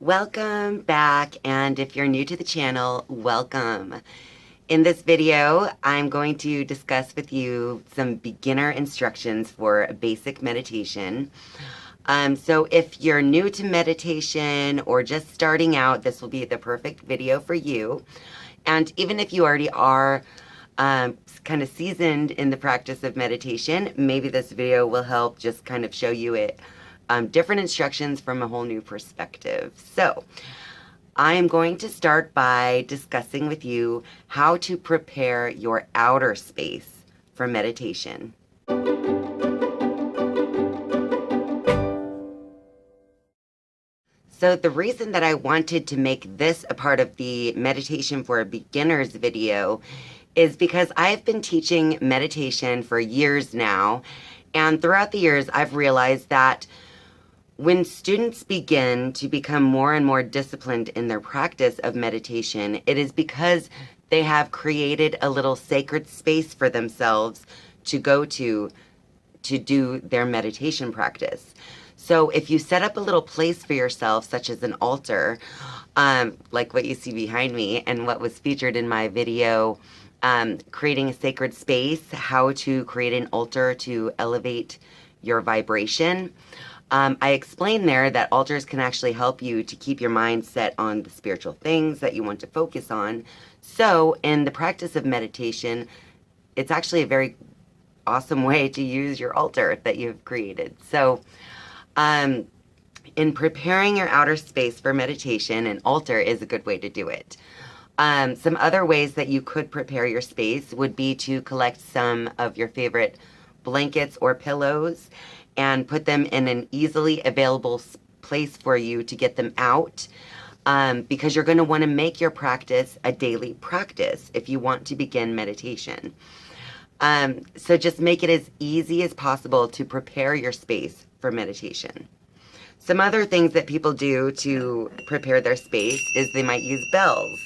Welcome back, and if you're new to the channel, welcome. In this video, I'm going to discuss with you some beginner instructions for basic meditation. So if you're new to meditation or just starting out, this will be the perfect video for you. And even if you already are kind of seasoned in the practice of meditation, maybe this video will help just kind of show you it. Different instructions from a whole new perspective. So I am going to start by discussing with you how to prepare your outer space for meditation. So the reason that I wanted to make this a part of the meditation for beginners video is because I've been teaching meditation for years now, and throughout the years I've realized that when students begin to become more and more disciplined in their practice of meditation, it is because they have created a little sacred space for themselves to go to do their meditation practice. So if you set up a little place for yourself, such as an altar, like what you see behind me and what was featured in my video, creating a sacred space, how to create an altar to elevate your vibration. I explained there that altars can actually help you to keep your mind set on the spiritual things that you want to focus on. So in the practice of meditation, it's actually a very awesome way to use your altar that you've created. So in preparing your outer space for meditation, an altar is a good way to do it. Some other ways that you could prepare your space would be to collect some of your favorite blankets or pillows and put them in an easily available place for you to get them out, because you're going to want to make your practice a daily practice if you want to begin meditation. So just make it as easy as possible to prepare your space for meditation. Some other things that people do to prepare their space is they might use bells.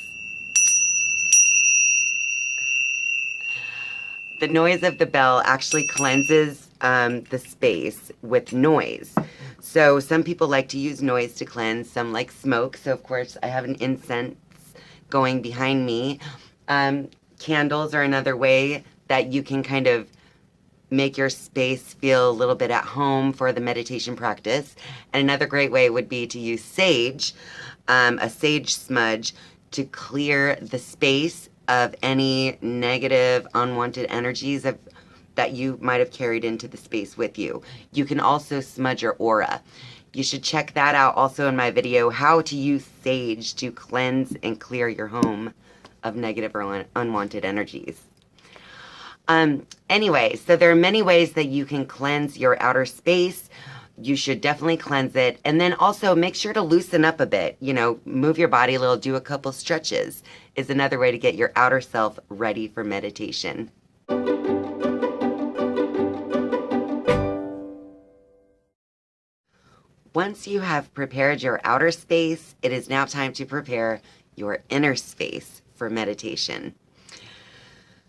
The noise of the bell actually cleanses the space with noise. So some people like to use noise to cleanse, some like smoke. So of course I have an incense going behind me. Candles are another way that you can kind of make your space feel a little bit at home for the meditation practice. And another great way would be to use sage, a sage smudge, to clear the space of any negative, unwanted energies that you might have carried into the space with you. You can also smudge your aura. You should check that out also in my video, how to use sage to cleanse and clear your home of negative or unwanted energies. Anyway, so there are many ways that you can cleanse your outer space. You should definitely cleanse it. And then also make sure to loosen up a bit. You know, move your body a little, do a couple stretches is another way to get your outer self ready for meditation. Once you have prepared your outer space, it is now time to prepare your inner space for meditation.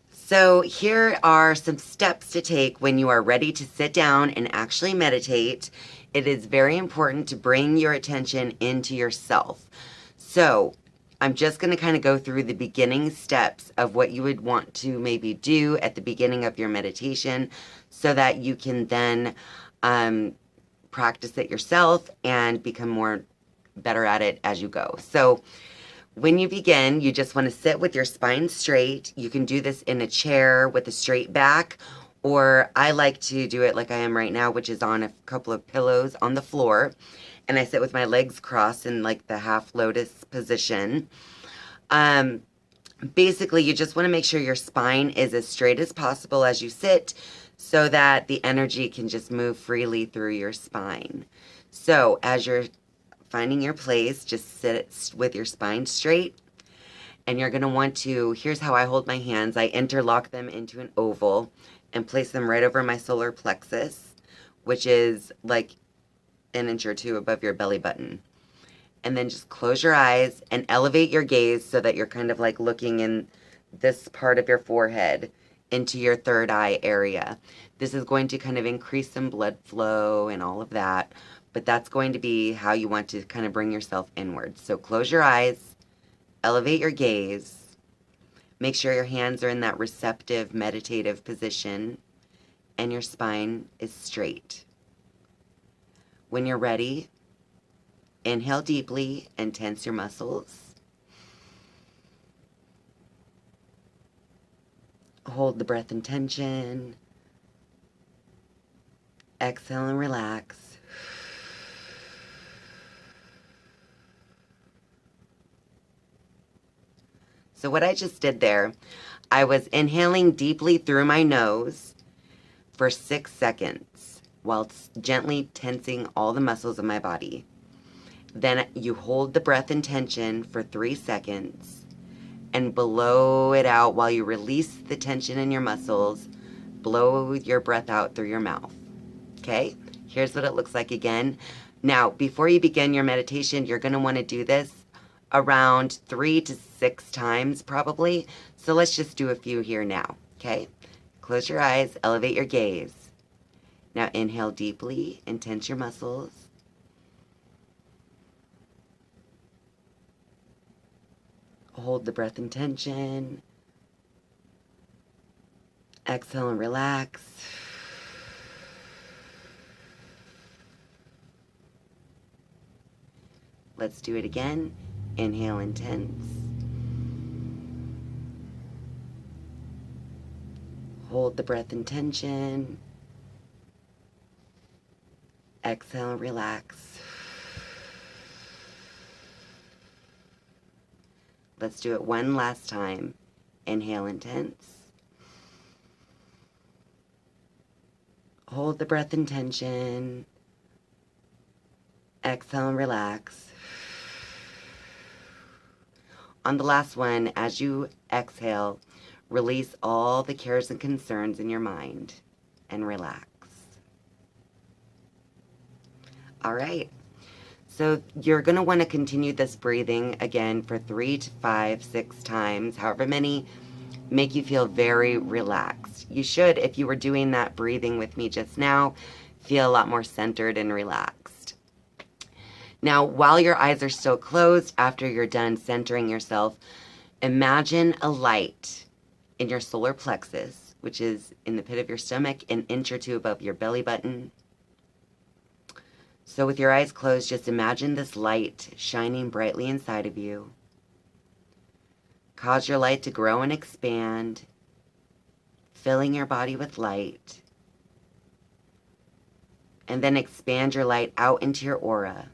So here are some steps to take when you are ready to sit down and actually meditate. It is very important to bring your attention into yourself. So I'm just going to kind of go through the beginning steps of what you would want to maybe do at the beginning of your meditation so that you can then practice it yourself and become better at it as you go. So when you begin, you just want to sit with your spine straight. You can do this in a chair with a straight back, or I like to do it like I am right now, which is on a couple of pillows on the floor. And I sit with my legs crossed in like the half lotus position. Basically, you just want to make sure your spine is as straight as possible as you sit so that the energy can just move freely through your spine. So as you're finding your place, just sit with your spine straight, and you're going to want to, here's how I hold my hands. I interlock them into an oval and place them right over my solar plexus, which is like an inch or two above your belly button. And then just close your eyes and elevate your gaze so that you're kind of like looking in this part of your forehead into your third eye area. This is going to kind of increase some blood flow and all of that. but that's going to be how you want to kind of bring yourself inward. So close your eyes, elevate your gaze, make sure your hands are in that receptive, meditative position, and your spine is straight. When you're ready, inhale deeply and tense your muscles. Hold the breath in tension. Exhale and relax. So what I just did there, I was inhaling deeply through my nose for 6 seconds while gently tensing all the muscles of my body. Then you hold the breath in tension for 3 seconds and blow it out while you release the tension in your muscles. Blow your breath out through your mouth. Okay? Here's what it looks like again. Now, before you begin your meditation, you're going to want to do this around 3 to 6 times probably. So let's just do a few here now. Okay? Close your eyes, elevate your gaze. Now inhale deeply and tense your muscles. Hold the breath in tension. Exhale and relax. Let's do it again. Inhale and tense. Hold the breath in tension. Exhale and relax. Let's do it one last time. Inhale and tense. Hold the breath in tension. Exhale and relax. On the last one, as you exhale, release all the cares and concerns in your mind and relax. All right. So you're going to want to continue this breathing again for 3 to 5, 6 times, however many make you feel very relaxed. You should, if you were doing that breathing with me just now, feel a lot more centered and relaxed. Now, while your eyes are still closed, after you're done centering yourself, imagine a light in your solar plexus, which is in the pit of your stomach, an inch or two above your belly button. So with your eyes closed, just imagine this light shining brightly inside of you. Cause your light to grow and expand, filling your body with light. And then expand your light out into your aura.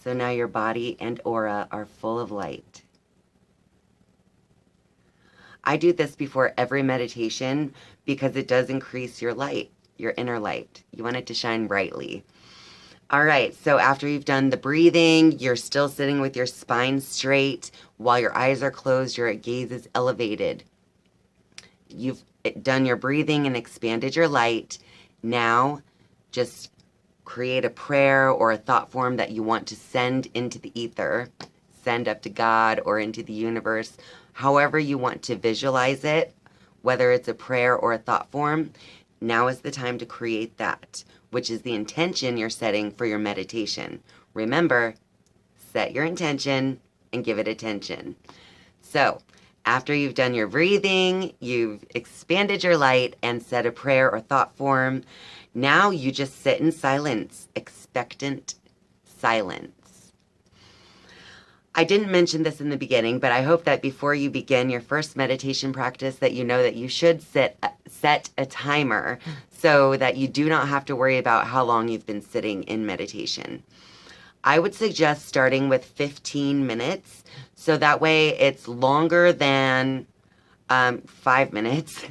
So now your body and aura are full of light. I do this before every meditation because it does increase your light, your inner light. You want it to shine brightly. All right, so after you've done the breathing, you're still sitting with your spine straight. While your eyes are closed, your gaze is elevated. You've done your breathing and expanded your light. Now, just create a prayer or a thought form that you want to send into the ether, send up to God or into the universe, however you want to visualize it, whether it's a prayer or a thought form. Now is the time to create that, which is the intention you're setting for your meditation. Remember, set your intention and give it attention. So, after you've done your breathing, you've expanded your light and said a prayer or thought form, now you just sit in silence, expectant silence. I didn't mention this in the beginning, but I hope that before you begin your first meditation practice that you know that you should set a timer so that you do not have to worry about how long you've been sitting in meditation. I would suggest starting with 15 minutes, so that way it's longer than 5 minutes,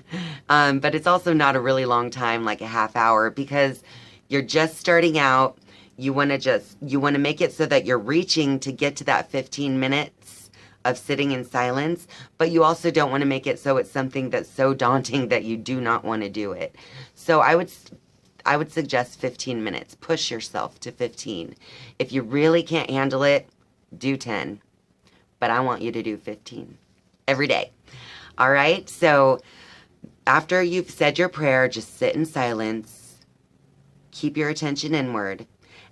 but it's also not a really long time, like a half hour, because you're just starting out. You want to make it so that you're reaching to get to that 15 minutes of sitting in silence, but you also don't want to make it so it's something that's so daunting that you do not want to do it. So I would suggest 15 minutes. Push yourself to 15. If you really can't handle it, do 10. But I want you to do 15 every day. All right? So after you've said your prayer, just sit in silence. Keep your attention inward.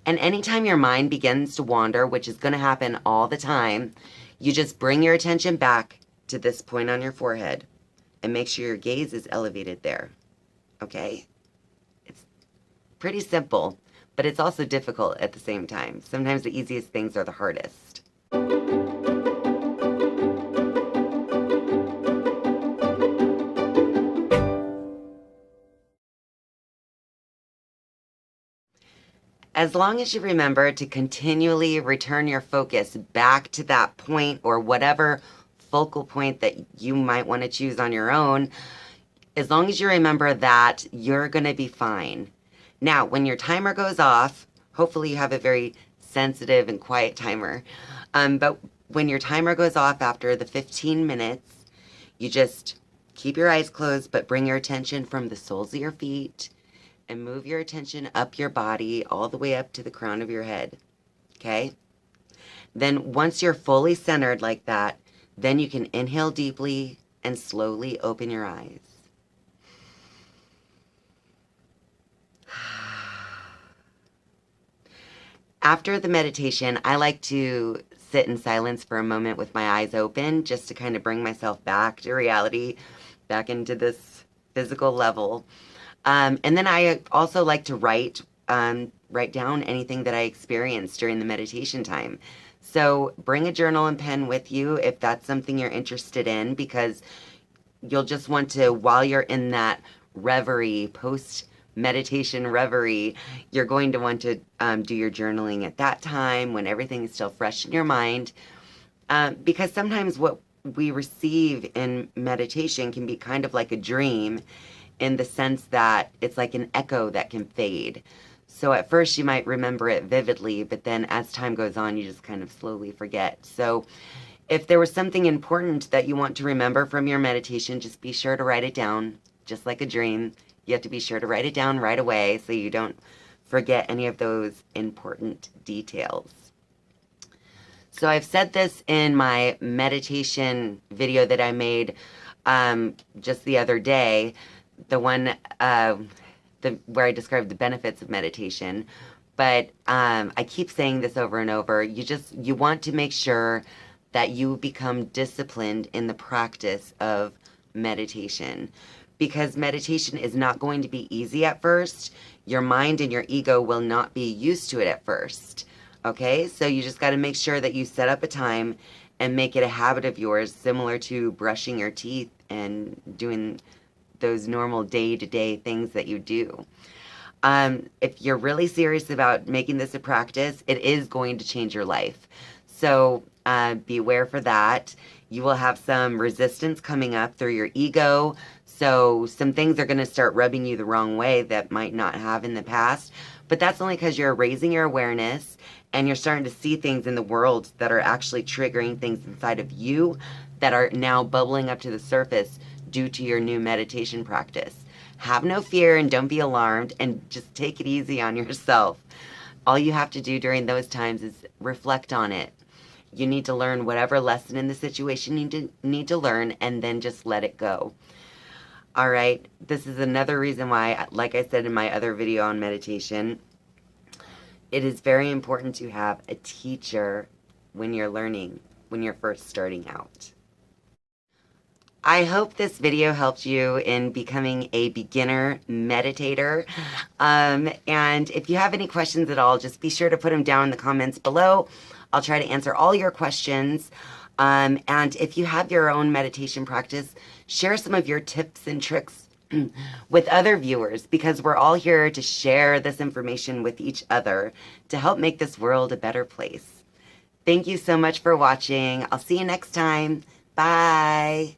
And anytime your mind begins to wander, which is going to happen all the time, you just bring your attention back to this point on your forehead and make sure your gaze is elevated there. Okay? It's pretty simple, but it's also difficult at the same time. Sometimes the easiest things are the hardest. As long as you remember to continually return your focus back to that point or whatever focal point that you might want to choose on your own, as long as you remember that, you're going to be fine. Now, when your timer goes off, hopefully you have a very sensitive and quiet timer, but when your timer goes off after the 15 minutes, you just keep your eyes closed, but bring your attention from the soles of your feet and move your attention up your body all the way up to the crown of your head. Okay? Then once you're fully centered like that, then you can inhale deeply and slowly open your eyes. After the meditation, I like to sit in silence for a moment with my eyes open just to kind of bring myself back to reality, back into this physical level. And then I also like to write down anything that I experienced during the meditation time. So bring a journal and pen with you if that's something you're interested in, because you'll just want to, while you're in that reverie, post-meditation reverie, you're going to want to do your journaling at that time when everything is still fresh in your mind. Because sometimes what we receive in meditation can be kind of like a dream, in the sense that it's like an echo that can fade. So at first you might remember it vividly, but then as time goes on, you just kind of slowly forget. So if there was something important that you want to remember from your meditation, just be sure to write it down, just like a dream. You have to be sure to write it down right away so you don't forget any of those important details. So I've said this in my meditation video that I made just the other day, the one where I described the benefits of meditation. But I keep saying this over and over. You want to make sure that you become disciplined in the practice of meditation, because meditation is not going to be easy at first. Your mind and your ego will not be used to it at first. Okay, so you just got to make sure that you set up a time and make it a habit of yours, similar to brushing your teeth and doing those normal day-to-day things that you do. If you're really serious about making this a practice, it is going to change your life. So be aware for that. You will have some resistance coming up through your ego. So some things are going to start rubbing you the wrong way that might not have in the past. But that's only because you're raising your awareness and you're starting to see things in the world that are actually triggering things inside of you that are now bubbling up to the surface due to your new meditation practice. Have no fear and don't be alarmed, and just take it easy on yourself. All you have to do during those times is reflect on it. You need to learn whatever lesson in the situation you need to learn, and then just let it go. All right, this is another reason why, like I said in my other video on meditation, it is very important to have a teacher when you're learning, when you're first starting out. I hope this video helped you in becoming a beginner meditator. And if you have any questions at all, just be sure to put them down in the comments below. I'll try to answer all your questions. And if you have your own meditation practice, share some of your tips and tricks with other viewers, because we're all here to share this information with each other to help make this world a better place. Thank you so much for watching. I'll see you next time. Bye.